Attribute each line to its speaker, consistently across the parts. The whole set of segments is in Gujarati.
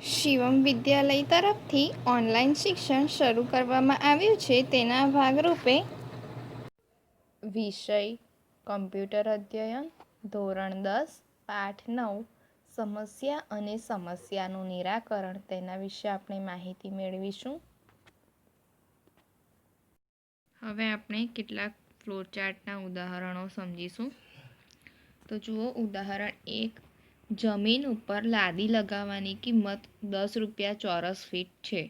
Speaker 1: શિવમ વિદ્યાલય તરફથી ઓનલાઈન શિક્ષણ શરૂ કરવામાં આવ્યું છે. તેના ભાગરૂપે વિષય કમ્પ્યુટર અધ્યયન, ધોરણ 10, પાઠ 9 સમસ્યા અને સમસ્યાનું નિરાકરણ, તેના વિશે આપણે માહિતી મેળવીશું. હવે આપણે કેટલાક ફ્લોચાર્ટના ઉદાહરણો સમજીશું. તો જુઓ, ઉદાહરણ 1, જમીન ઉપર લાદી લગાવવાની કિંમત 10 રૂપિયા ચોરસ ફીટ છે.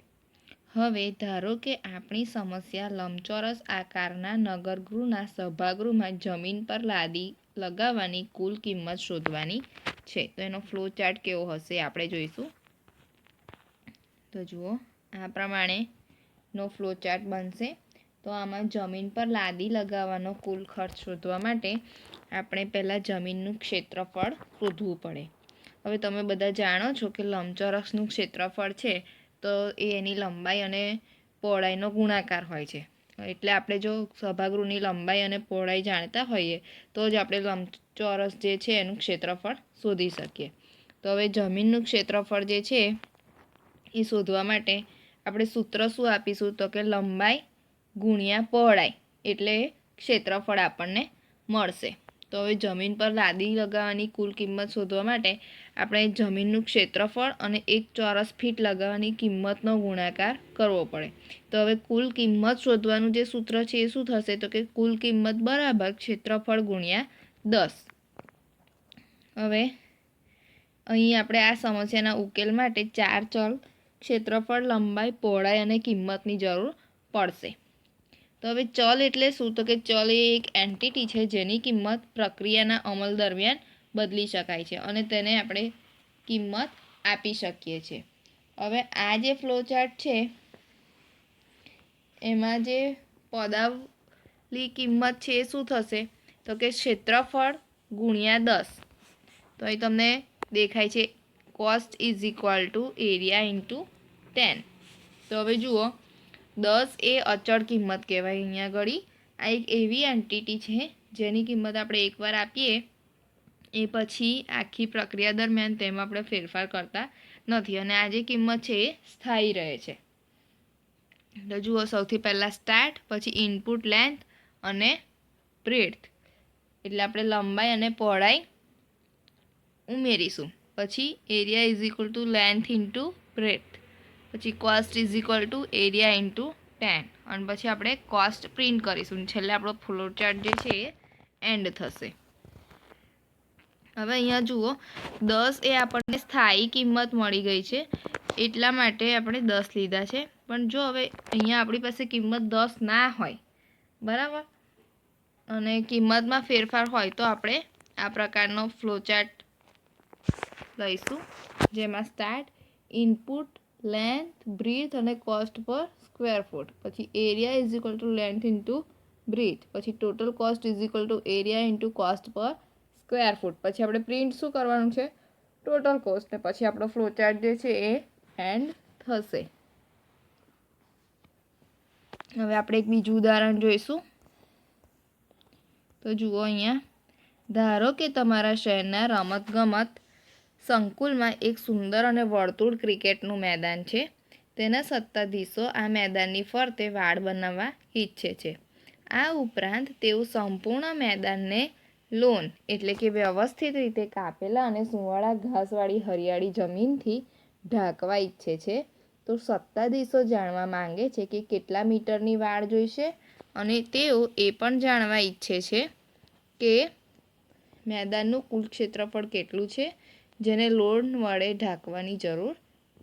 Speaker 1: હવે ધારો કે આપણી સમસ્યા લંબચોરસ આકારના નગરગૃહના સભાગૃહમાં જમીન પર લાદી લગાવવાની કુલ કિંમત શોધવાની છે. તો એનો ફ્લો ચાર્ટ કેવો હશે આપણે જોઈશું. તો જુઓ, આ પ્રમાણેનો ફ્લો ચાર્ટ બનશે. તો આમાં જમીન પર લાદી લગાવવાનો કુલ ખર્ચ શોધવા માટે આપણે પહેલાં જમીનનું ક્ષેત્રફળ શોધવું પડે. હવે તમે બધા જાણો છો કે લંબચોરસનું ક્ષેત્રફળ છે તો એ એની લંબાઈ અને પહોળાઈનો ગુણાકાર હોય છે. એટલે આપણે જો સભાગૃહની લંબાઈ અને પહોળાઈ જાણતા હોઈએ તો જ આપણે લંબચોરસ જે છે એનું ક્ષેત્રફળ શોધી શકીએ. તો હવે જમીનનું ક્ષેત્રફળ જે છે એ શોધવા માટે આપણે સૂત્ર શું આપીશું? તો કે લંબાઈ ગુણ્યા પહોળાઈ એટલે ક્ષેત્રફળ આપણને મળશે. તો હવે જમીન પર લાદી લગાવવાની કુલ કિંમત શોધવા માટે આપણે જમીનનું ક્ષેત્રફળ અને 1 ચોરસ ફીટ લગાવવાની કિંમતનો ગુણાકાર કરવો પડે. તો હવે કુલ કિંમત શોધવાનું જે સૂત્ર છે એ શું થશે? તો કે કુલ કિંમત બરાબર ક્ષેત્રફળ ગુણ્યા 10. હવે અહીં આપણે આ સમસ્યાના ઉકેલ માટે 4 ચલ ક્ષેત્રફળ, લંબાઈ, પહોળાઈ અને કિંમતની જરૂર પડશે. તો હવે ચલ એટલે શું? તો કે ચલ એ એક એન્ટિટી છે જેની કિંમત પ્રક્રિયાના અમલ દરમિયાન બદલી શકાય છે અને તેને આપણે કિંમત આપી શકીએ છીએ. હવે આ જે ફ્લો ચાર્ટ છે એમાં જે પદાવલી કિંમત છે એ શું થશે? તો કે ક્ષેત્રફળ ગુણ્યા 10. તો અહીં તમને દેખાય છે cost is equal to area into 10. તો હવે જુઓ, 10 એ અચળ કિંમત કહેવાય. અહીંયા આગળ આ એક એવી એન્ટિટી છે જેની કિંમત આપણે એકવાર આપીએ એ પછી આખી પ્રક્રિયા દરમિયાન તેમાં આપણે ફેરફાર કરતા નથી અને આ જે કિંમત છે એ સ્થાયી રહે છે. તો જુઓ, સૌથી પહેલાં સ્ટાર્ટ, પછી ઇનપુટ લેન્થ અને બ્રેડથ એટલે આપણે લંબાઈ અને પહોળાઈ ઉમેરીશું. પછી area is equal to length into breadth, પછી cost is equal to area into 10 અને પછી આપણે કોસ્ટ પ્રિન્ટ કરીશું. છેલ્લે આપણો ફ્લો ચાર્ટ જે છે એ એન્ડ થશે. હવે અહીંયા જુઓ, 10 એ આપણને સ્થાયી કિંમત મળી ગઈ છે એટલા માટે આપણે 10 લીધા છે. પણ જો હવે અહીંયા આપણી પાસે કિંમત 10 ના હોય, બરાબર, અને કિંમતમાં ફેરફાર હોય તો આપણે આ પ્રકારનો ફ્લો ચાર્ટ લઈશું જેમાં સ્ટાર્ટ, ઇનપુટ, લેન્થ, બ્રીથ અને કોસ્ટ પર સ્ક્વેર ફૂટ, પછી area is equal to length into breadth, પછી total cost is equal to area into cost per square foot, પછી આપણે પ્રિન્ટ શું કરવાનું છે? ટોટલ કોસ્ટ, ને પછી આપણો ફ્લો ચાર્ટ જે છે એ એન્ડ થશે. હવે આપણે એક બીજું ઉદાહરણ જોઈશું. તો જુઓ, અહીંયા ધારો કે તમારા શહેરના રમતગમત સંકુલમાં એક સુંદર અને વર્તુળ ક્રિકેટનું મેદાન છે. તેના સત્તાધીશો આ મેદાનની ફરતે વાડ બનાવવા ઈચ્છે છે. આ ઉપરાંત તેઓ સંપૂર્ણ મેદાનને લોન એટલે કે વ્યવસ્થિત રીતે કાપેલા અને સુંવાળા ઘાસવાળી હરિયાળી જમીનથી ઢાંકવા ઈચ્છે છે. તો સત્તાધીશો જાણવા માંગે છે કે કેટલા મીટરની વાડ જોઈશે અને તેઓ એ પણ જાણવા ઈચ્છે છે કે મેદાનનું કુલ ક્ષેત્રફળ કેટલું છે જેને લોન વડે ઢાંકવાની જરૂર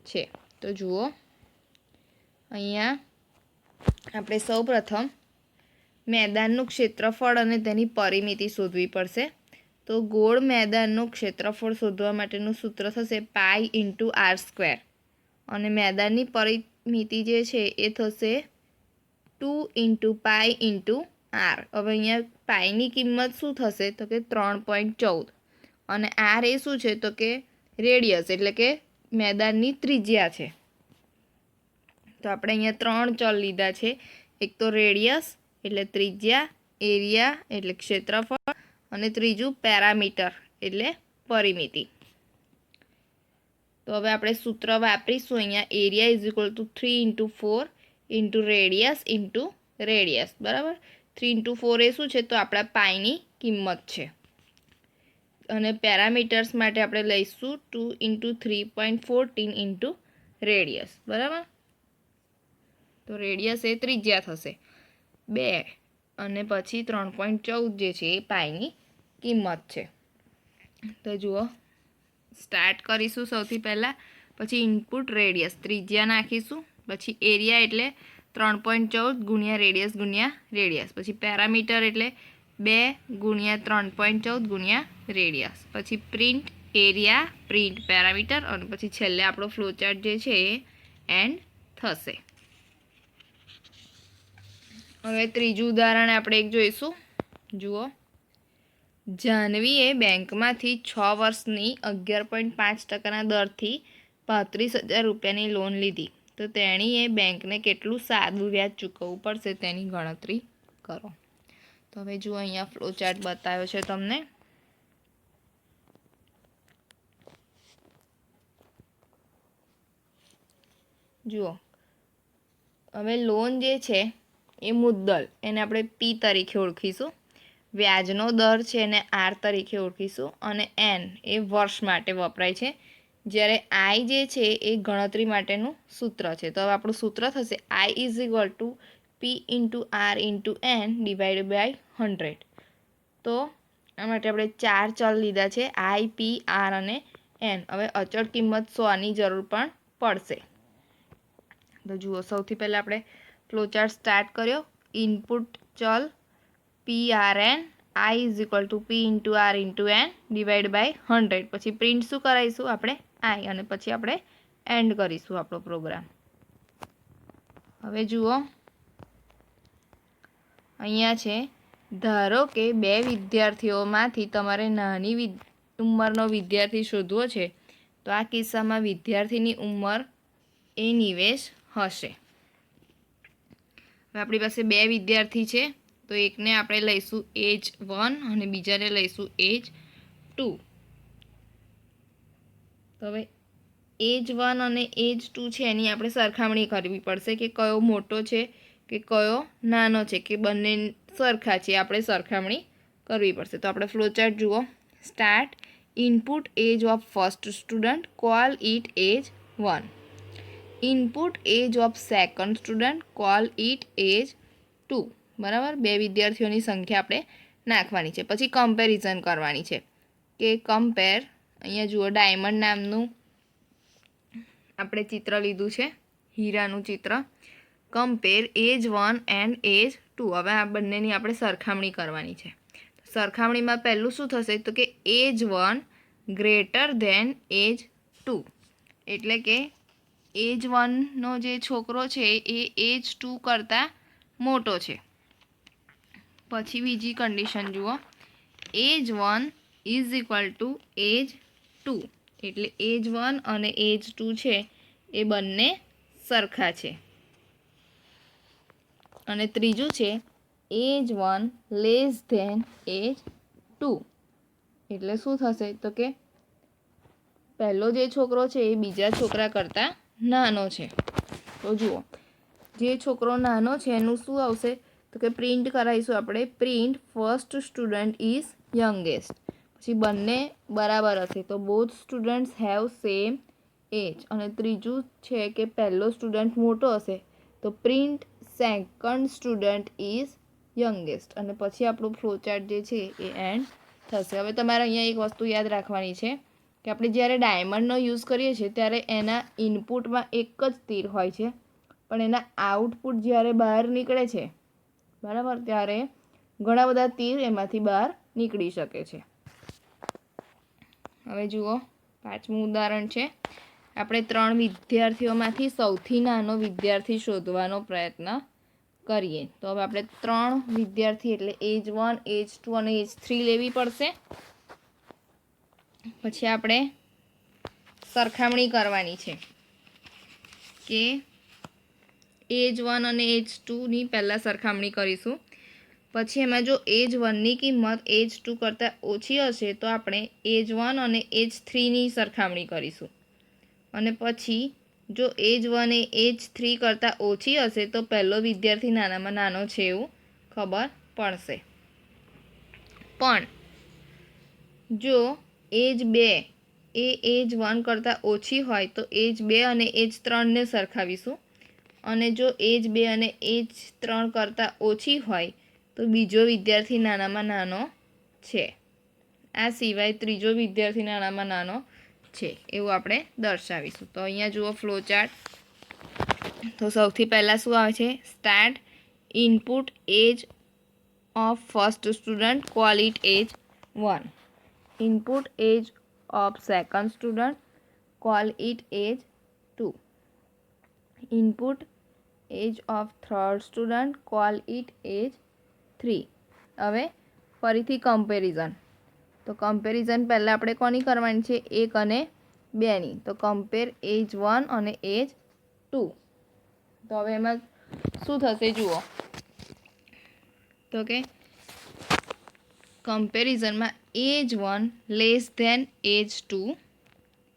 Speaker 1: છે. તો જુઓ, અહીંયા આપણે સૌપ્રથમ મેદાનનું ક્ષેત્રફળ અને તેની પરિમિતિ શોધવી પડશે. તો ગોળ મેદાનનું ક્ષેત્રફળ શોધવા માટેનું સૂત્ર થશે પાઈ ઇન્ટુ આર સ્ક્વેર અને મેદાનની પરિમિતિ જે છે એ થશે 2 ઇન્ટુ પાઈ ઇન્ટુ આર. હવે અહીંયા પાઈની કિંમત શું થશે? તો કે 3.14 અને આર એ શું છે? તો કે રેડિયસ એટલે કે મેદાનની ત્રિજ્યા છે. તો આપણે અહીંયા 3 ચલ લીધા છે. એક તો રેડિયસ એટલે ત્રિજ્યા, એરિયા એટલે તો હવે આપણે સૂત્ર વાપરીશું અહીંયા area is equal two 3 × 4 into radius બરાબર. 3 × 4 એ શું છે તો આપણા પાઈની કિંમત છે. અને પેરામીટર્સ માટે આપણે લઈશું 2 × 3.14 ઇન્ટુ રેડિયસ બરાબર. તો રેડિયસ એ ત્રિજ્યા થશે 2 અને પછી 3.14 જે છે એ પાઈની કિંમત છે. તો જુઓ સ્ટાર્ટ કરીશું સૌથી પહેલાં, પછી ઇનપુટ રેડિયસ ત્રિજ્યા નાખીશું, પછી એરિયા એટલે 3.14 × રેડિયસ, પછી પેરામીટર એટલે 2 × 3.14 × રેડિયસ, પછી પ્રિન્ટ એરિયા, પ્રિન્ટ પેરામીટર, અને પછી છેલ્લે આપણો ફ્લોચાર્ટ જે છે એ એન્ડ થશે. હવે ત્રીજું ઉદાહરણ આપણે એક જોઈશું. જુઓ, જાહ્નવીએ બેંકમાંથી 6 વર્ષની 11.5% દરથી 35,000 રૂપિયાની લોન લીધી. તો તેણીએ બેંકને કેટલું સાદું વ્યાજ ચૂકવવું પડશે તેની ગણતરી કરો. તો હવે જુઓ અહીંયા ફ્લોચાર્ટ બતાવ્યો છે તમને. જુઓ હવે લોન જે છે એ મુદ્દલ એને આપણે પી તરીકે ઓળખીશું, વ્યાજનો દર છે એને આર તરીકે ઓળખીશું, અને એન એ વર્ષ માટે વપરાય છે, જ્યારે આઈ જે છે એ ગણતરી માટેનું સૂત્ર છે. તો હવે આપણું સૂત્ર થશે I is equal to P into R into N divide by 100. તો આ માટે આપણે 4 ચલ લીધા છે, આઈ, પી, આર અને એન. હવે અચળ કિંમત 100ની જરૂર પણ પડશે. તો જુઓ સૌથી પહેલાં આપણે ફ્લોચાર્ટ સ્ટાર્ટ કર્યો. ઇનપુટ ચલ PRN, I is equal to P into R into N divide by 100. પછી પ્રિન્ટ શું કરાવીશું આપણે આઈ, અને પછી આપણે એન્ડ કરીશું આપણો પ્રોગ્રામ. હવે જુઓ અહીંયા છે, ધારો કે 2 વિદ્યાર્થીઓમાંથી તમારે નાની ઉંમરનો વિદ્યાર્થી શોધવો છે. તો આ કિસ્સામાં વિદ્યાર્થીની ઉંમર એ નિવેશ હશે. હવે આપણી પાસે 2 વિદ્યાર્થી છે, તો એકને આપણે લઈશું એજ 1 અને બીજાને લઈશું એજ 2. તો હવે એજ 1 અને એજ 2 છે એની આપણે સરખામણી કરવી પડશે કે કયો મોટો છે કે કયો નાનો છે, કે બંને સરખા છે, આપણે સરખામણી કરવી પડશે. તો આપણે ફ્લોચાર્ટ જુઓ. Start input age of first student, call it age 1. Input age of second student, call it age 2. બરાબર, 2 વિદ્યાર્થીઓની સંખ્યા આપણે નાખવાની છે. પછી કમ્પેરિઝન કરવાની છે કે કમ્પેર, અહીંયા જુઓ ડાયમંડ નામનું આપણે ચિત્ર લીધું છે, હીરાનું ચિત્ર. Compare age 1 and age 2. હવે આ બંનેની આપણે સરખામણી કરવાની છે. સરખામણીમાં પહેલું શું થશે તો કે એજ 1 ગ્રેટર ધેન એજ 2, એટલે કે એજ 1નો જે છોકરો છે એ એજ 2 કરતાં મોટો છે. પછી બીજી કન્ડિશન જુઓ, એજ 1 ઇઝ ઇક્વલ ટુ એજ 2, એટલે એજ 1 અને એજ 2 છે એ બંને સરખા છે. અને ત્રીજું છે એજ 1 લેસ ધેન એજ 2, એટલે શું થશે તો કે પહેલો જે છોકરો છે એ બીજા છોકરા કરતાં નાનો છે. તો જુઓ જે છોકરો નાનો છે એનું શું આવશે તો કે પ્રિન્ટ કરાવીશું આપણે, print first student is youngest. પછી બંને બરાબર હશે તો બોથ સ્ટુડન્ટ્સ હેવ સેમ એજ. અને ત્રીજું છે કે પહેલો સ્ટુડન્ટ મોટો હશે તો print second student is youngest. અને પછી આપણું ફ્લોચાર્ટ જે છે એ એન્ડ થશે. હવે તમારે અહીંયા એક વસ્તુ યાદ રાખવાની છે કે આપણે જ્યારે ડાયમંડનો યુઝ કરીએ છીએ ત્યારે એના ઇનપુટમાં એક જ તીર હોય છે, પણ એના આઉટપુટ જ્યારે બહાર નીકળે છે બરાબર, ત્યારે ઘણા બધા તીર એમાંથી બહાર નીકળી શકે છે. હવે જુઓ 5મું ઉદાહરણ છે. આપણે 3 વિદ્યાર્થીઓમાંથી સૌથી નાનો વિદ્યાર્થી શોધવાનો પ્રયત્ન કરીએ. તો હવે આપણે 3 વિદ્યાર્થી એટલે એજ 1, એજ 2 અને એજ 3 લેવી પડશે. પછી આપણે સરખામણી કરવાની છે કે એજ 1 અને એજ 2ની પહેલાં સરખામણી કરીશું. પછી એમાં જો એજ 1ની કિંમત એજ 2 કરતાં ઓછી હશે તો આપણે એજ 1 અને એજ 3ની સરખામણી કરીશું. અને પછી જો એજ 1 એ એજ 3 કરતાં ઓછી હશે તો પહેલો વિદ્યાર્થી નાનામાં નાનો છે એવું ખબર પડશે. પણ જો એજ 2 એ એજ 1 કરતાં ઓછી હોય તો એજ 2 અને એજ 3ને સરખાવીશું, અને જો એજ 2 અને એજ 3 કરતાં ઓછી હોય તો બીજો વિદ્યાર્થી નાનામાં નાનો છે. આ સિવાય ત્રીજો વિદ્યાર્થી નાનામાં નાનો છે એવું આપણે દર્શાવીશું. તો અહીંયા જુઓ ફ્લો ચાર્ટ. તો સૌથી પહેલાં શું આવે છે? Start input age of first student, call it age 1. Input age of second student, call it age 2. Input age of third student, call it age 3. હવે ફરીથી કમ્પેરિઝન. તો કમ્પેરિઝન પહેલાં આપણે કોની કરવાની છે? 1 અને 2ની. તો કમ્પેર એજ 1 અને એજ 2. તો હવે એમાં શું થશે જુઓ. તો કે કમ્પેરિઝનમાં એજ 1 લેસ ધેન એજ 2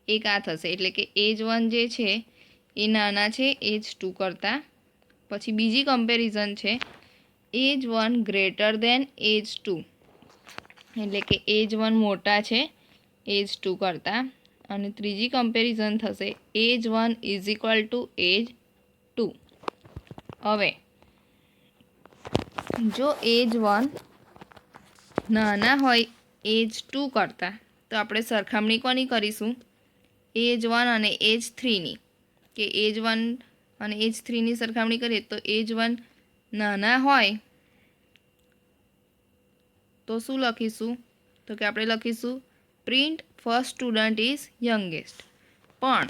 Speaker 1: એક આ થશે, એટલે કે એજ 1 જે છે એ નાના છે એજ 2 કરતાં. પછી બીજી કમ્પેરિઝન છે એજ 1 ગ્રેટર ધેન એજ 2, એટલે કે એજ 1 મોટા છે એજ 2 કરતાં. અને ત્રીજી કમ્પેરિઝન થશે એજ 1 ઇઝ ઇક્વલ ટુ એજ 2. હવે જો એજ 1 નાના હોય એજ 2 કરતાં તો આપણે સરખામણી કોની કરીશું? એજ 1 અને એજ 3ની. કે એજ 1 અને એજ 3ની સરખામણી કરીએ તો એજ 1 નાના હોય તો શું લખીશું? તો કે આપણે લખીશું print first student is youngest. પણ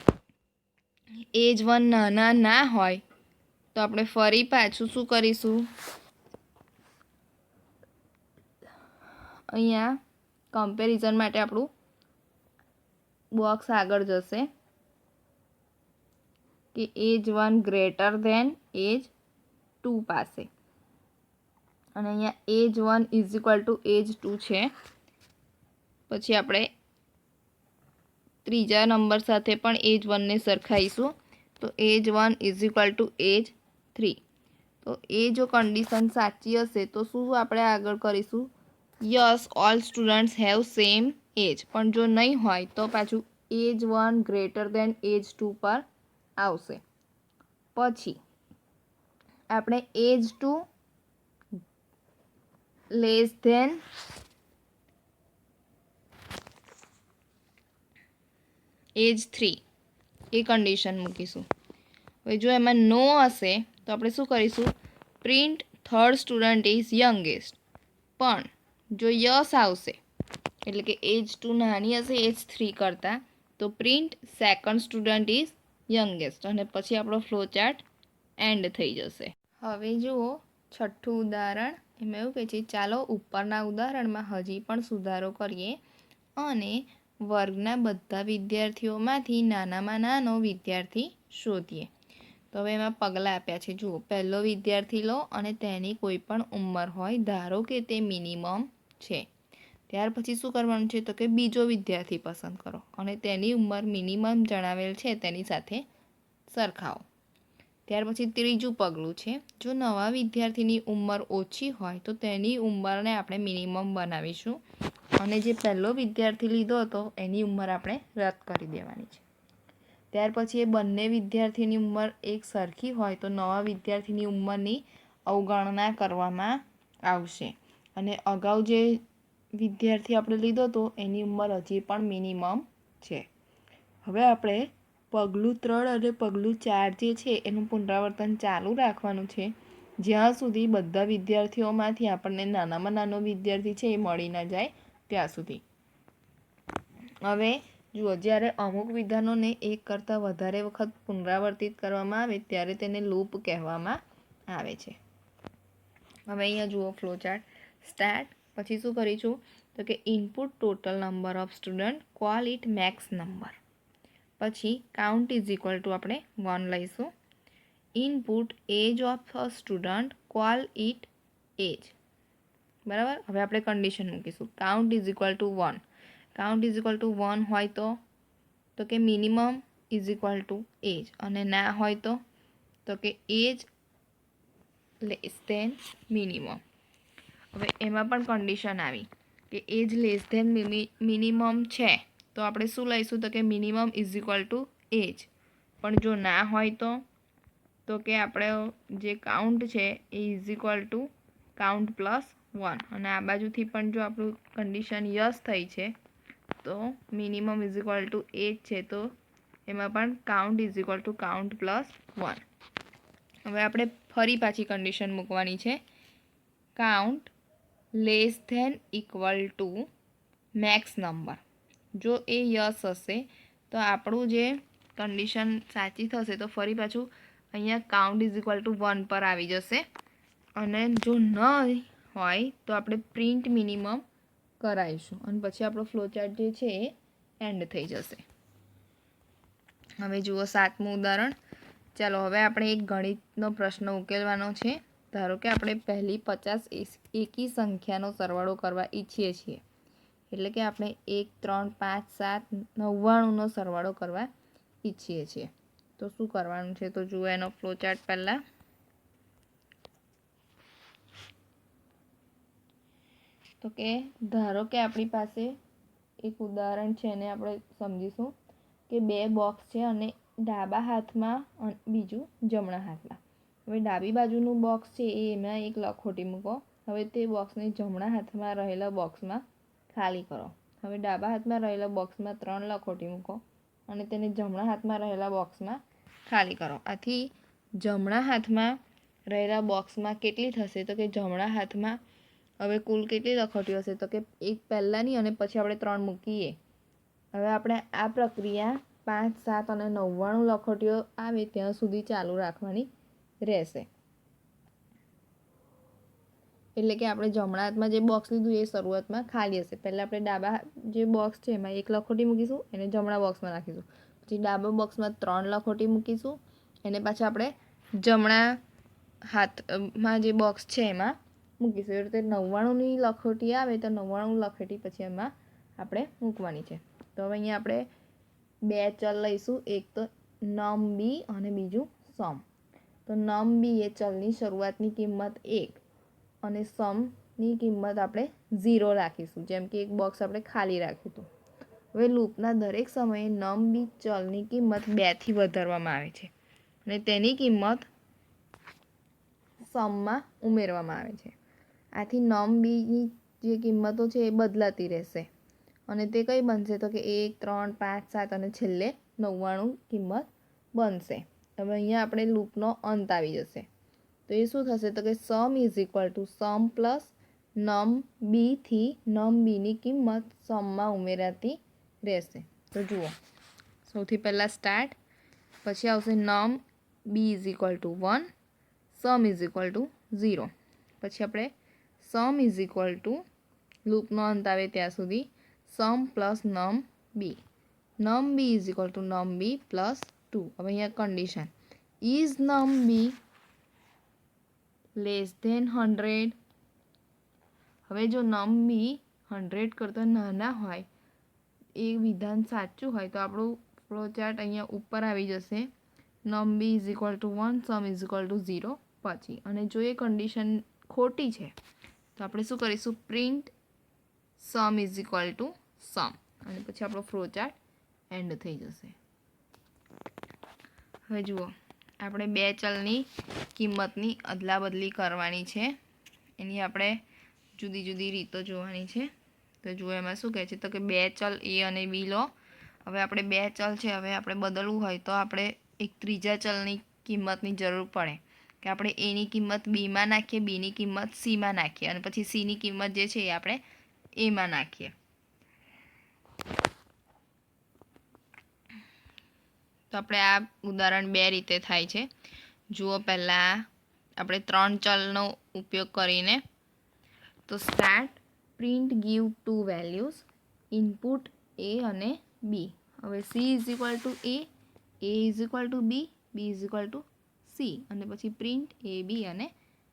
Speaker 1: એજ 1 નાના ના હોય તો આપણે ફરી પાછું શું કરીશું? અહીંયા કમ્પેરિઝન માટે આપણું બોક્સ આગળ જશે કે એજ 1 ગ્રેટર ધેન એજ 2 પાસે, અને અહીંયા એજ 1 ઇઝ ઇક્વલ ટુ એજ 2 છે. પછી આપણે ત્રીજા નંબર સાથે પણ એજ 1ને સરખાઈશું. તો એજ 1 ઇઝ ઇક્વલ ટુ એજ 3. તો એ જો કન્ડિશન સાચી હશે તો શું આપણે આગળ કરીશું? Yes all students have same age. પણ જો નહીં હોય તો પાછું એજ 1 ગ્રેટર ધેન એજ 2 પર આવશે. પછી આપણે એજ 2 લેસ ધેન એજ 3 એ કન્ડિશન મૂકીશું. હવે જો એમાં નો હશે તો આપણે શું કરીશું? Print third student is youngest. પણ જો યસ આવશે એટલે કે એજ 2 નાની હશે એજ 3 કરતાં તો print second student is youngest, અને પછી આપણો ફ્લો ચાર્ટ એન્ડ થઈ જશે. હવે જુઓ છઠ્ઠું ઉદાહરણ. એમાં એવું કહે છે ચાલો ઉપરના ઉદાહરણમાં હજી પણ સુધારો કરીએ અને વર્ગના બધા વિદ્યાર્થીઓમાંથી નાનામાં નાનો વિદ્યાર્થી શોધીએ. તો હવે એમાં પગલાં આપ્યા છે. જુઓ, પહેલો વિદ્યાર્થી લો અને તેની કોઈ પણ ઉંમર હોય, ધારો કે તે મિનિમમ છે. ત્યાર પછી શું કરવાનું છે? તો કે બીજો વિદ્યાર્થી પસંદ કરો અને તેની ઉંમર મિનિમમ જણાવેલ છે તેની સાથે સરખાવો. ત્યાર પછી ત્રીજું પગલું છે, જો નવા વિદ્યાર્થીની ઉંમર ઓછી હોય તો તેની ઉંમરને આપણે મિનિમમ બનાવીશું, અને જે પહેલો વિદ્યાર્થી લીધો હતો એની ઉંમર આપણે રદ કરી દેવાની છે. ત્યાર પછી એ બંને વિદ્યાર્થીની ઉંમર એક સરખી હોય તો નવા વિદ્યાર્થીની ઉંમરની અવગણના કરવામાં આવશે, અને અગાઉ જે વિદ્યાર્થી આપણે લીધો હતો એની ઉંમર હજી પણ મિનિમમ છે. હવે આપણે પગલું 3 અને પગલું 4 જે છે એનું પુનરાવર્તન ચાલુ રાખવાનું છે જ્યાં સુધી બધા વિદ્યાર્થીઓમાંથી આપણને નાનામાં નાનો વિદ્યાર્થી છે એ મળી ન જાય ત્યાં સુધી. હવે જુઓ, જ્યારે અમુક વિધાનોને એક કરતાં વધારે વખત પુનરાવર્તિત કરવામાં આવે ત્યારે તેને લૂપ કહેવામાં આવે છે. હવે અહીંયા જુઓ ફ્લો ચાર્ટ. સ્ટાર્ટ પછી શું કરીશું? તો કે input total number of student, call it max number. પછી કાઉન્ટ ઇઝ ઇક્વલ ટુ આપણે 1 લઈશું. Input age of a student, call it age. બરાબર. હવે આપણે કન્ડિશન મૂકીશું. Count is equal to 1. Count is equal to 1 હોય તો કે minimum is equal to age, અને ના હોય તો કે એજ લેસ ધેન મિનિમમ. હવે એમાં પણ કન્ડિશન આવી કે એજ લેસ ધેન મિનિમમ છે તો આપણે શું લઈશું તો કે minimum is equal to age. પણ જો ના હોય તો કે આપણે જે કાઉન્ટ છે એ is equal to count plus 1, અને આ બાજુથી પણ જો આપણું કન્ડિશન યસ થઈ છે તો minimum is equal to age છે તો એમાં પણ count is equal to count plus 1. હવે આપણે ફરી પાછી કન્ડિશન મૂકવાની છે, count less than equal to max number. જો એ યસ હશે તો આપણું જે કન્ડિશન સાચી થશે તો ફરી પાછું અહીંયા કાઉન્ટ ઇઝ ઇક્વલ ટુ 1 પર આવી જશે, અને જો ન હોય તો આપણે પ્રિન્ટ મિનિમમ કરાવીશું અને પછી આપણો ફ્લોચાર્ટ જે છે એ એન્ડ થઈ જશે. હવે જુઓ 7મું ઉદાહરણ. ચાલો હવે આપણે એક ગણિતનો પ્રશ્ન ઉકેલવાનો છે. ધારો કે આપણે પહેલી 50 એકી સંખ્યાનો સરવાળો કરવા ઈચ્છીએ છીએ, એટલે કે આપણે 1, 3, 5, 7, 99નો સરવાળો કરવા ઈચ્છીએ છીએ. તો શું કરવાનું છે તો જુઓ એનો ફ્લોચાર્ટ પહેલાં. તો કે ધારો કે આપણી પાસે એક ઉદાહરણ છે એને આપણે સમજીશું કે 2 બોક્સ છે અને ડાબા હાથમાં બીજું જમણા હાથમાં. હવે ડાબી બાજુનું બોક્સ છે એમાં એક લખોટી મૂકો. હવે તે બોક્સને જમણા હાથમાં રહેલા બોક્સમાં ખાલી કરો. હવે ડાબા હાથમાં રહેલા બોક્સમાં 3 લખોટી મૂકો અને તેને જમણા હાથમાં રહેલા બોક્સમાં ખાલી કરો. આથી જમણા હાથમાં રહેલા બોક્સમાં કેટલી થશે તો કે જમણા હાથમાં હવે કુલ કેટલી લખોટીઓ હશે તો કે એક પહેલાંની અને પછી આપણે 3 મૂકીએ. હવે આપણે આ પ્રક્રિયા 5, 7 અને 99 લખોટીઓ આવે ત્યાં સુધી ચાલુ રાખવાની રહેશે. એટલે કે આપણે જમણા હાથમાં જે બોક્સ લીધું એ શરૂઆતમાં ખાલી હશે. પહેલાં આપણે ડાબા જે બોક્સ છે એમાં એક લખોટી મૂકીશું, એને જમણા બોક્સમાં રાખીશું. પછી ડાબા બોક્સમાં 3 લખોટી મૂકીશું, એને પાછા આપણે જમણા હાથમાં જે બોક્સ છે એમાં મૂકીશું. એ રીતે 99ની લખોટી આવે તો 99 લખોટી પછી એમાં આપણે મૂકવાની છે. તો હવે અહીંયા આપણે 2 ચલ લઈશું, એક તો નમ બી અને બીજું સમ. તો નમ બી એ ચલની શરૂઆતની કિંમત 1 અને સમની કિંમત આપણે 0 રાખીશું, જેમ કે એક બોક્સ આપણે ખાલી રાખ્યું હતું. હવે લૂપના દરેક સમયે નમ બી ચલની કિંમત 2થી વધારવામાં આવે છે અને તેની કિંમત સમમાં ઉમેરવામાં આવે છે. આથી નમ બીની જે કિંમતો છે એ બદલાતી રહેશે અને તે કઈ બનશે તો કે 1, 3, 5, 7 અને છેલ્લે 99 કિંમત બનશે. હવે અહીંયા આપણે લૂપનો અંત આવી જશે. તો એ શું થશે તો કે sum is equal to sum plus num બીથી નમ બીની કિંમત સમમાં ઉમેરાતી રહેશે. તો જુઓ સૌથી પહેલાં સ્ટાર્ટ, પછી આવશે num B is equal to 1, sum is equal to 0. પછી આપણે સમ ઇઝ ઇક્વલ ટુ લૂપનો અંત આવે ત્યાં સુધી sum plus num B is equal to num B plus 2. હવે અહીંયા condition is num B less than 100. હવે જો નમ બી 100 કરતાં નાના હોય એ વિધાન સાચું હોય તો આપણું ફ્લોચાર્ટ અહીંયા ઉપર આવી જશે, num B is equal to 1, sum is equal to 0 પછી. અને જો એ કન્ડિશન ખોટી છે તો આપણે શું કરીશું, print sum is equal to sum, અને પછી આપણો ફ્લોચાર્ટ એન્ડ થઈ જશે. હવે જુઓ આપણે 2 ચલની કિંમતની અદલા બદલી કરવાની છે, એની આપણે જુદી જુદી રીતો જોવાની છે. તો જુઓ એમાં શું કહે છે તો કે 2 ચલ એ અને બી લો. હવે આપણે 2 ચલ છે, હવે આપણે બદલવું હોય તો આપણે એક ત્રીજા ચલની કિંમતની જરૂર પડે કે આપણે એની કિંમત બીમાં નાખીએ, બીની કિંમત સીમાં નાખીએ અને પછી સીની કિંમત જે છે એ આપણે એમાં નાખીએ. તો આપણે આ ઉદાહરણ 2 રીતે થાય છે. જુઓ પહેલાં આપણે 3 ચલનો ઉપયોગ કરીને. તો start print give 2 values, input A અને બી. હવે C is equal to A is equal to B is equal to C, અને પછી પ્રિન્ટ એ બી અને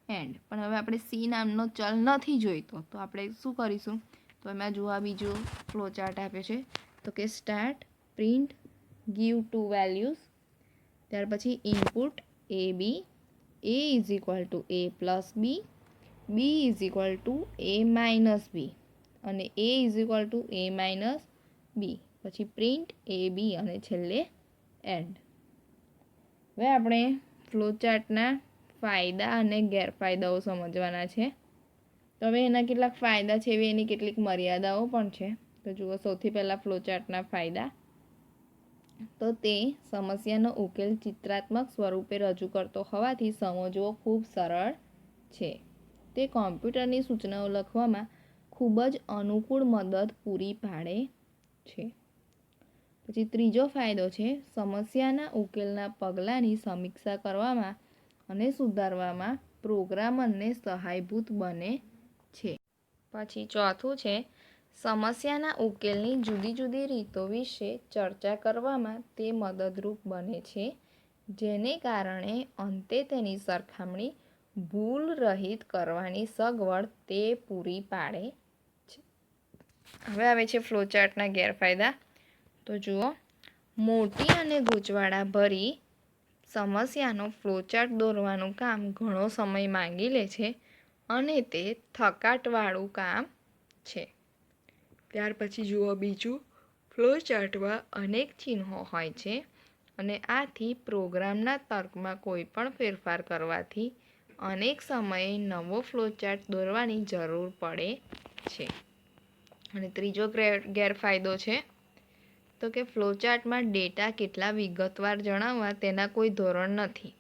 Speaker 1: એન્ડ. પણ હવે આપણે સી નામનો ચલ નથી જોઈતો તો આપણે શું કરીશું, તો એમાં જુઓ આ બીજું ફ્લોચાર્ટ આપ્યો છે. તો કે start print give two values. ત્યાર પછી input A B, A is equal to A plus B, B is equal to A minus B અને A is equal to A minus B. પછી પ્રિન્ટ એ બી અને છેલ્લે એન્ડ. હવે આપણે ફ્લોચાર્ટના ફાયદા અને ગેરફાયદાઓ સમજવાના છે. તો હવે એના કેટલાક ફાયદા છે એવી એની કેટલીક મર્યાદાઓ પણ છે. તો જુઓ, સૌથી પહેલાં ફ્લોચાર્ટના ફાયદા. તો તે સમસ્યાનો ઉકેલ ચિત્રાત્મક સ્વરૂપે રજૂ કરતો હોવાથી સમજવો ખૂબ સરળ છે. તે કોમ્પ્યુટરની સૂચનાઓ લખવામાં ખૂબ જ અનુકૂળ મદદ પૂરી પાડે છે. પછી ત્રીજો ફાયદો છે સમસ્યાના ઉકેલના પગલાંની સમીક્ષા કરવામાં અને સુધારવામાં પ્રોગ્રામરને સહાયભૂત બને છે. પછી ચોથું છે સમસ્યાના ઉકેલની જુદી જુદી રીતો વિશે ચર્ચા કરવામાં તે મદદરૂપ બને છે, જેને કારણે અંતે તેની સરખામણી ભૂલ રહિત કરવાની સગવડ તે પૂરી પાડે છે. હવે આવે છે ફ્લોચાર્ટના ગેરફાયદા. તો જુઓ, મોટી અને ગૂંચવાડા ભરી સમસ્યાનો ફ્લોચાર્ટ દોરવાનું કામ ઘણો સમય માંગી લે છે અને તે થકાટવાળું કામ છે. ત્યાર પછી જુઓ બીજું, ફ્લોચાર્ટમાં અનેક ચિહ્નો હોય છે અને આથી પ્રોગ્રામના તર્કમાં કોઈ પણ ફેરફાર કરવાથી અનેક સમયે નવો ફ્લોચાર્ટ દોરવાની જરૂર પડે છે. અને ત્રીજો ગેરફાયદો છે તો કે ફ્લોચાર્ટમાં ડેટા કેટલા વિગતવાર જણાવવા તેના કોઈ ધોરણ નથી.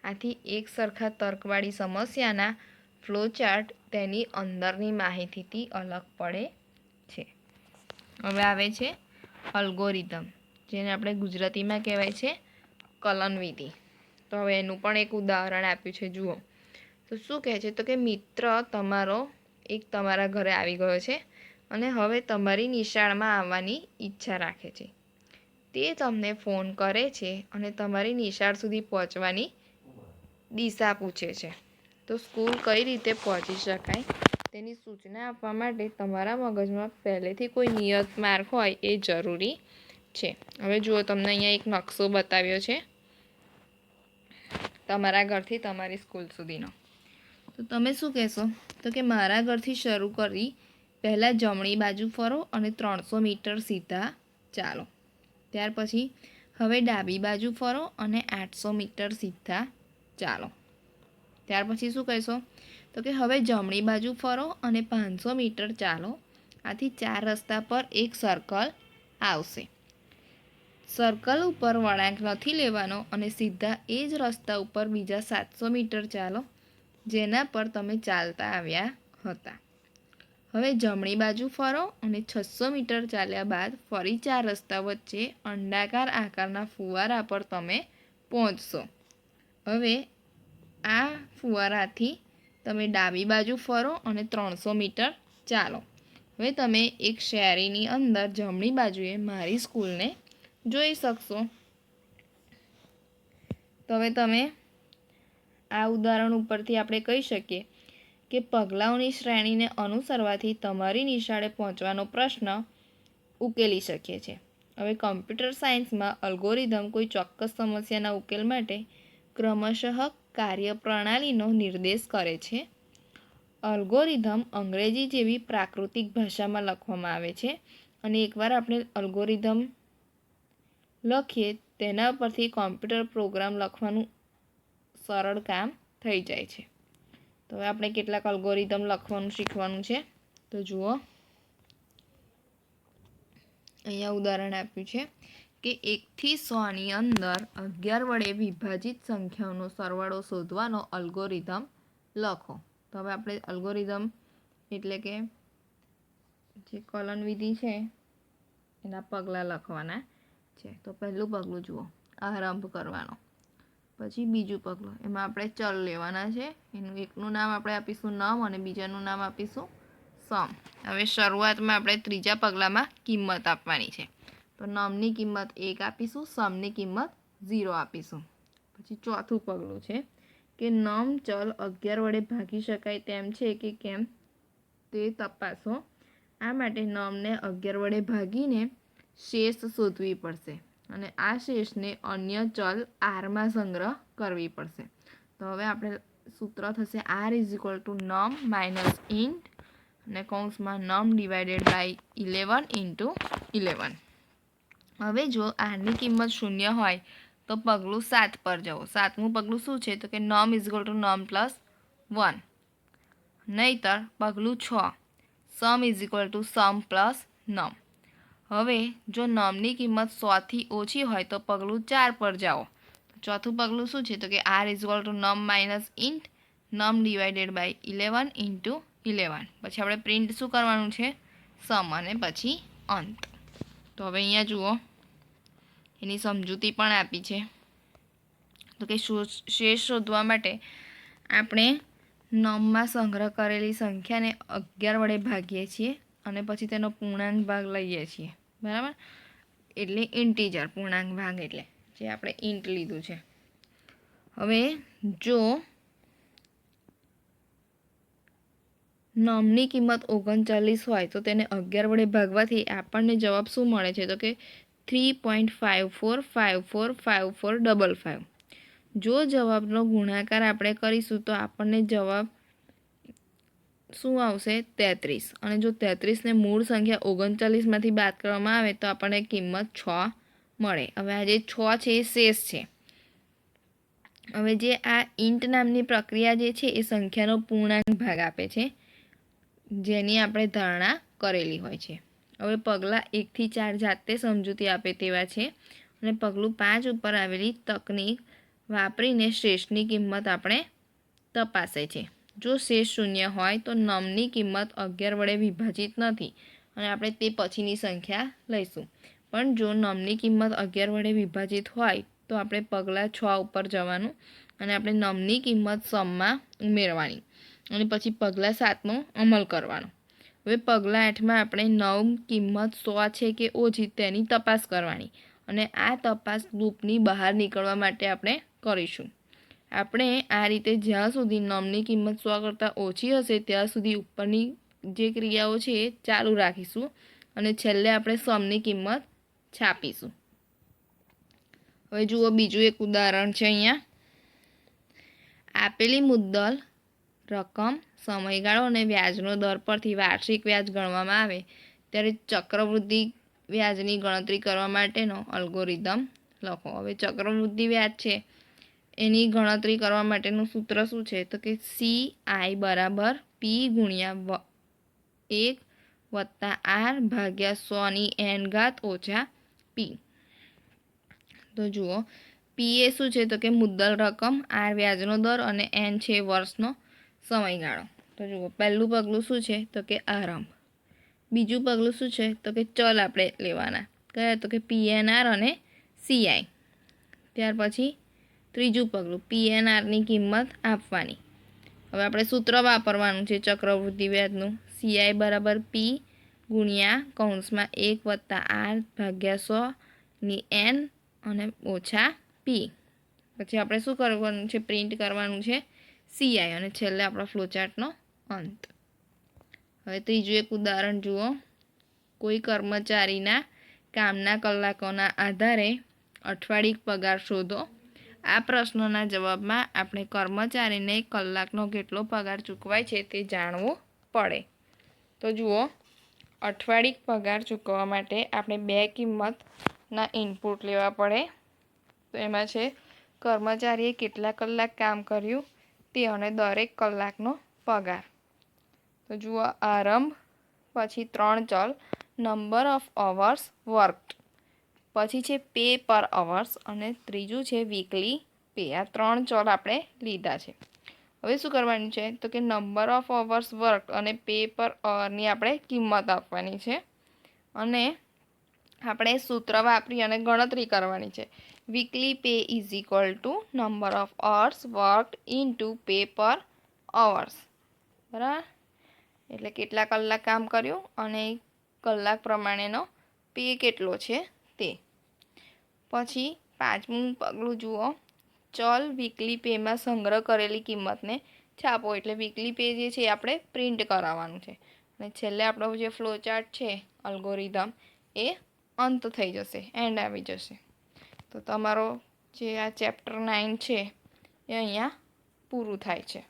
Speaker 1: આથી એક સરખા તર્કવાળી સમસ્યાના ફ્લોચાર્ટ તેની અંદરની માહિતીથી અલગ પડે છે. હવે આવે છે અલ્ગોરિધમ, જેને આપણે ગુજરાતીમાં કહેવાય છે કલનવિધિ. તો હવે એનું પણ એક ઉદાહરણ આપ્યું છે. જુઓ, તો શું કહે છે તો કે મિત્ર તમારા ઘરે આવી ગયો છે અને હવે તમારી નિશાળમાં આવવાની ઈચ્છા રાખે છે. તે તમને ફોન કરે છે અને તમારી નિશાળ સુધી પહોંચવાની દિશા પૂછે છે. તો સ્કૂલ કઈ રીતે પહોંચી શકાય તેની સૂચના આપવા માટે તમારા મગજમાં પહેલેથી કોઈ નિયત માર્ગ હોય એ જરૂરી છે. હવે જુઓ, તમને અહીંયા એક નકશો બતાવ્યો છે તમારા ઘરથી તમારી સ્કૂલ સુધીનો. તો તમે શું કહેશો તો કે મારા ઘરથી શરૂ કરી પહેલાં જમણી બાજુ ફરો અને 300 મીટર સીધા ચાલો. ત્યાર પછી હવે ડાબી બાજુ ફરો અને 800 મીટર સીધા ચાલો. ત્યાર પછી શું કહેશો તો કે હવે જમણી બાજુ ફરો અને 500 મીટર ચાલો. આથી 4 રસ્તા પર એક સર્કલ આવશે. સર્કલ ઉપર વળાંક નથી લેવાનો અને સીધા એ જ રસ્તા ઉપર બીજા 700 મીટર ચાલો, જેના પર તમે ચાલતા આવ્યા હતા. હવે જમણી બાજુ ફરો અને 600 મીટર ચાલ્યા બાદ ફરી 4 રસ્તા વચ્ચે અંડાકાર આકારના ફુવારા પર તમે પહોંચશો. હવે આ ફુવારાથી તમે ડાબી બાજુ ફરો અને 300 મીટર ચાલો. હવે તમે એક શેરીની અંદર જમણી બાજુએ મારી સ્કૂલને જોઈ શકશો. તો હવે તમે આ ઉદાહરણ ઉપરથી આપણે કહી શકીએ કે પગલાઓની શ્રેણીને અનુસરવાથી તમારી નિશાળે પહોંચવાનો પ્રશ્ન ઉકેલી શકીએ છીએ. હવે કમ્પ્યુટર સાયન્સમાં અલ્ગોરિધમ કોઈ ચોક્કસ સમસ્યાના ઉકેલ માટે ક્રમશઃ કાર્યપ્રણાલીનો નિર્દેશ કરે છે. અલ્ગોરિધમ અંગ્રેજી જેવી પ્રાકૃતિક ભાષામાં લખવામાં આવે છે અને એકવાર આપણે અલ્ગોરિધમ લખીએ તેના પરથી કોમ્પ્યુટર પ્રોગ્રામ લખવાનું સરળ કામ થઈ જાય છે. તો હવે આપણે કેટલાક અલ્ગોરિધમ લખવાનું શીખવાનું છે. તો જુઓ, અહીંયા ઉદાહરણ આપ્યું છે કે 1 થી 100ની અંદર 11 વડે વિભાજિત સંખ્યાઓનો સરવાળો શોધવાનો અલ્ગોરિધમ લખો. તો હવે આપણે અલ્ગોરિધમ એટલે કે જે કલનવિધિ છે એના પગલાં લખવાના છે. તો પહેલું પગલું જુઓ, આરંભ કરવાનો. પછી બીજું પગલું, એમાં આપણે ચલ લેવાના છે. એનું એકનું નામ આપણે આપીશું નમ અને બીજાનું નામ આપીશું સમ. હવે શરૂઆતમાં આપણે ત્રીજા પગલામાં કિંમત આપવાની છે. તો નમની કિંમત 1 આપીશું, સમની કિંમત 0 આપીશું. પછી ચોથું પગલું છે કે નમ ચલ 11 વડે ભાગી શકાય તેમ છે કે કેમ તે તપાસો. આ માટે નમને 11 વડે ભાગીને શેષ શોધવી પડશે અને આ શેષને અન્ય ચલ આરમાં સંગ્રહ કરવી પડશે. તો હવે આપણે સૂત્ર થશે R is equal to num minus int અને કૌંસમાં નમ ડિવાઇડેડ બાય 11 ઇન્ટુ 11. હવે જો આરની કિંમત 0 હોય તો પગલું 7 પર જવો. 7મું પગલું શું છે? તો કે num is equal to num plus 1. નહીતર પગલું 6 sum is equal to sum plus num. હવે જો નમની કિંમત 100 થી ઓછી હોય તો પગલું 4 પર જાઓ. ચોથું પગલું શું છે? તો કે R is equal to num minus int num divided by 11 into 11. પછી આપણે પ્રિન્ટ શું કરવાનું છે? સમ અને પછી અંત. તો હવે અહીંયા જુઓ, એની સમજૂતી પણ આપી છે. તો કે શેષ શોધવા માટે આપણે નમમાં સંગ્રહ કરેલી સંખ્યાને 11 વડે ભાગીએ છીએ અને પછી તેનો પૂર્ણાંક ભાગ લઈએ છીએ. બરાબર? એટલે ઇન્ટીજર પૂર્ણાંક ભાગ, એટલે જે આપણે ઇન્ટ લીધું છે. હવે જો નમની કિંમત 39 હોય તો તેને 11 વડે ભાગવાથી આપણને જવાબ શું મળે છે? તો કે 3.54545455. જો જવાબનો ગુણાકાર આપણે કરીશું તો આપણને જવાબ શું આવશે? 33. અને જો 33ને મૂળ સંખ્યા 39માંથી બાદ કરવામાં આવે તો આપણને કિંમત 6 મળે. હવે આ જે 6 છે એ શેષ છે. હવે જે આ ઇન્ટ નામની પ્રક્રિયા જે છે એ સંખ્યાનો પૂર્ણાંક ભાગ આપે છે, જેની આપણે ધારણા કરેલી હોય છે. હવે પગલાં 1 થી 4 જાતે સમજૂતી આપે તેવા છે અને પગલું 5 ઉપર આવેલી તકનીક વાપરીને શેષની કિંમત આપણે તપાસે છે. જો શેષ 0 હોય તો નમની કિંમત 11 વડે વિભાજિત નથી અને આપણે તે પછીની સંખ્યા લઈશું. પણ જો નમની કિંમત 11 વડે વિભાજિત હોય તો આપણે પગલાં 6 ઉપર જવાનું અને આપણે નમની કિંમત સમમાં ઉમેરવાની અને પછી પગલાં 7નો અમલ કરવાનો. હવે પગલાં 8માં આપણે નમ કિંમત 100 છે કે ઓછી તેની તપાસ કરવાની અને આ તપાસ લૂપની બહાર નીકળવા માટે આપણે કરીશું. આપણે આ રીતે જ્યાં સુધી નમની કિંમત 100 કરતાં ઓછી હશે ત્યાં સુધી ઉપરની જે ક્રિયાઓ છે એ ચાલુ રાખીશું અને છેલ્લે આપણે સમની કિંમત છાપીશું. હવે જુઓ, બીજું એક ઉદાહરણ છે. અહીંયા આપેલી મુદ્દલ રકમ, સમયગાળો અને વ્યાજનો દર પરથી વાર્ષિક વ્યાજ ગણવામાં આવે ત્યારે ચક્રવૃદ્ધિ વ્યાજની ગણતરી કરવા માટેનો અલ્ગોરિધમ લખો. હવે ચક્રવૃદ્ધિ વ્યાજ છે એની ગણતરી કરવા માટેનું સૂત્ર શું છે? તો કે CI બરાબર P ગુણ્યા 1 વત્તા R ભાગ્યા 100 ઓછા P. તો જુઓ, P એ શું છે? તો કે મુદ્દલ રકમ, R વ્યાજનો દર અને N છે વર્ષનો સમયગાળો. તો જુઓ, પહેલું પગલું શું છે? તો કે આરંભ. બીજું પગલું શું છે? તો કે ચલ આપણે લેવાના કયા? તો કે PNR અને CI. ત્યાર પછી ત્રીજું પગલું PNRની કિંમત આપવાની. હવે આપણે સૂત્ર વાપરવાનું છે ચક્રવૃદ્ધિ વ્યાજનું. CI બરાબર P ગુણ્યા કૌંસમાં 1 વત્તા R ભાગ્યા 100 N અને ઓછા P. પછી આપણે શું કરવાનું છે? પ્રિન્ટ કરવાનું છે CI અને છેલ્લે આપણા ફ્લોચાર્ટનો અંત. હવે ત્રીજું એક ઉદાહરણ જુઓ. કોઈ કર્મચારીના કામના કલાકોના આધારે અઠવાડિક પગાર શોધો. આ પ્રશ્નના જવાબમાં આપણે કર્મચારીને કલાકનો કેટલો પગાર ચૂકવાય છે તે જાણવું પડે. તો જુઓ, અઠવાડિક પગાર ચૂકવવા માટે આપણે 2 કિંમતના ઇનપુટ લેવા પડે. તો એમાં છે કર્મચારીએ કેટલા કલાક કામ કર્યું તે અને દરેક કલાકનો પગાર. તો જુઓ, આરંભ, પછી 3 ચલ નંબર ઓફ અવર્સ વર્કડ, પછી છે પે પર અવર્સ અને ત્રીજું છે વીકલી પે. આ 3 ચલ આપણે લીધા છે. હવે શું કરવાનું છે? તો કે નંબર ઓફ અવર્સ વર્ક અને પે પર અવરની આપણે કિંમત આપવાની છે અને આપણે સૂત્ર વાપરી અને ગણતરી કરવાની છે. Weekly pay is equal two number of hours worked into pay પર અવર્સ. બરાબર? એટલે કેટલા કલાક કામ કર્યું અને કલાક પ્રમાણેનો પે કેટલો છે તે. પછી 5મું પગલું જુઓ, ચલ વીકલી પેમાં સંગ્રહ કરેલી કિંમતને છાપો. એટલે વીકલી પે જે છે એ આપણે પ્રિન્ટ કરાવવાનું છે અને છેલ્લે આપણો જે ફ્લોચાર્ટ છે અલ્ગોરિધમ એ અંત થઈ જશે, એન્ડ આવી જશે. તો તમારો જે આ ચેપ્ટર 9 છે એ અહીંયા પૂરું થાય છે.